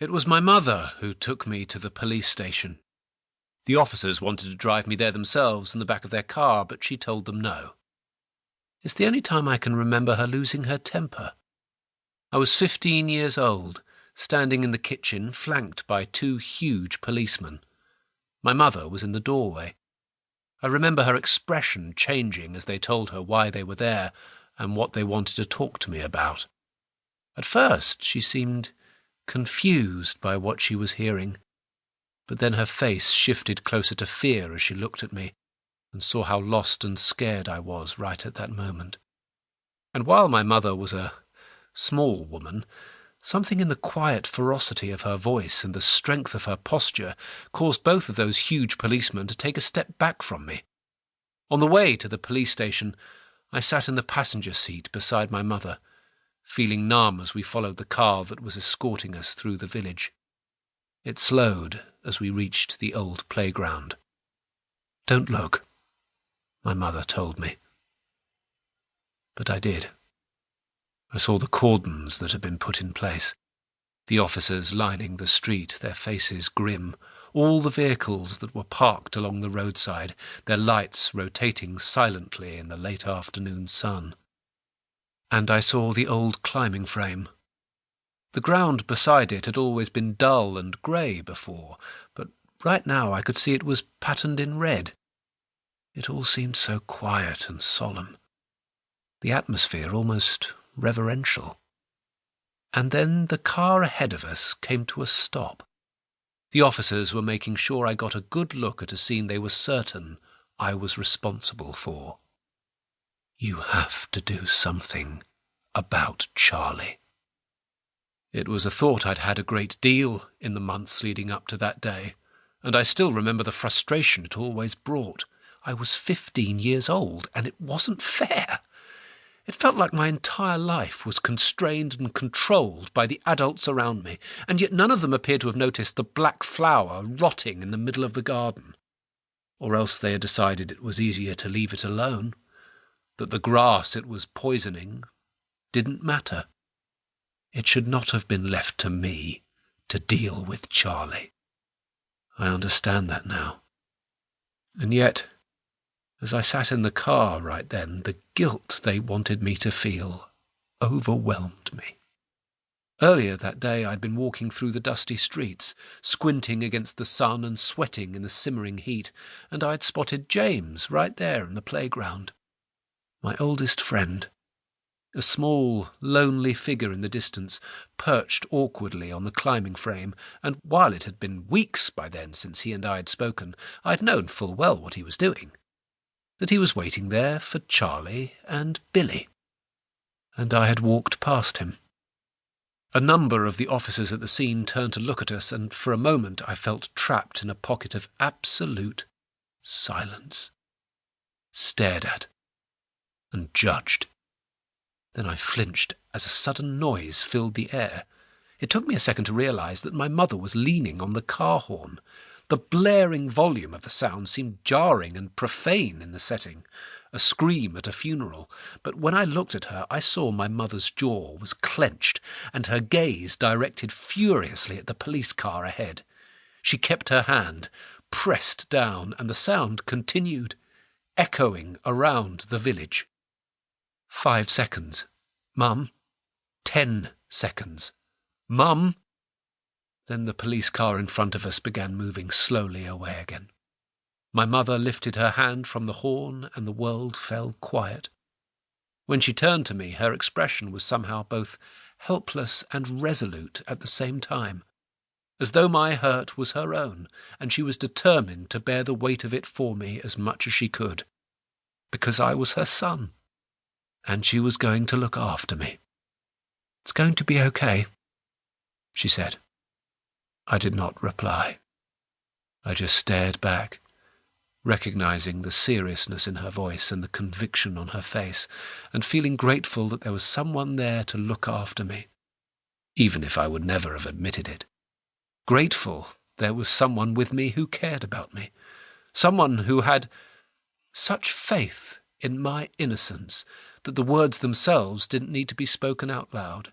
It was my mother who took me to the police station. The officers wanted to drive me there themselves in the back of their car, but she told them no. It's the only time I can remember her losing her temper. I was 15 years old, standing in the kitchen, flanked by two huge policemen. My mother was in the doorway. I remember her expression changing as they told her why they were there and what they wanted to talk to me about. At first, she seemed confused by what she was hearing, but then her face shifted closer to fear as she looked at me and saw how lost and scared I was right at that moment. And while my mother was a small woman, something in the quiet ferocity of her voice and the strength of her posture caused both of those huge policemen to take a step back from me. On the way to the police station, I sat in the passenger seat beside my mother, feeling numb as we followed the car that was escorting us through the village. It slowed as we reached the old playground. "Don't look," my mother told me. But I did. I saw the cordons that had been put in place, the officers lining the street, their faces grim, all the vehicles that were parked along the roadside, their lights rotating silently in the late afternoon sun. And I saw the old climbing frame. The ground beside it had always been dull and grey before, but right now I could see it was patterned in red. It all seemed so quiet and solemn, the atmosphere almost reverential. And then the car ahead of us came to a stop. The officers were making sure I got a good look at a scene they were certain I was responsible for. "You have to do something about Charlie." It was a thought I'd had a great deal in the months leading up to that day, and I still remember the frustration it always brought. I was 15 years old, and it wasn't fair. It felt like my entire life was constrained and controlled by the adults around me, and yet none of them appeared to have noticed the black flower rotting in the middle of the garden. Or else they had decided it was easier to leave it alone, that the grass it was poisoning didn't matter. It should not have been left to me to deal with Charlie. I understand that now. And yet, as I sat in the car right then, the guilt they wanted me to feel overwhelmed me. Earlier that day I'd been walking through the dusty streets, squinting against the sun and sweating in the simmering heat, and I'd spotted James right there in the playground. My oldest friend. A small, lonely figure in the distance, perched awkwardly on the climbing frame, and while it had been weeks by then since he and I had spoken, I'd known full well what he was doing. That he was waiting there for Charlie and Billy. And I had walked past him. A number of the officers at the scene turned to look at us, and for a moment I felt trapped in a pocket of absolute silence. Stared at and judged. Then I flinched as a sudden noise filled the air. It took me a second to realize that my mother was leaning on the car horn. The blaring volume of the sound seemed jarring and profane in the setting, a scream at a funeral. But when I looked at her, I saw my mother's jaw was clenched and her gaze directed furiously at the police car ahead. She kept her hand pressed down, and the sound continued, echoing around the village. 5 seconds. Mum. 10 seconds. Mum. Then the police car in front of us began moving slowly away again. My mother lifted her hand from the horn, and the world fell quiet. When she turned to me, her expression was somehow both helpless and resolute at the same time, as though my hurt was her own, and she was determined to bear the weight of it for me as much as she could, because I was her son. And she was going to look after me. "It's going to be okay," she said. I did not reply. I just stared back, recognizing the seriousness in her voice and the conviction on her face, and feeling grateful that there was someone there to look after me, even if I would never have admitted it. Grateful there was someone with me who cared about me, someone who had such faith in my innocence that the words themselves didn't need to be spoken out loud.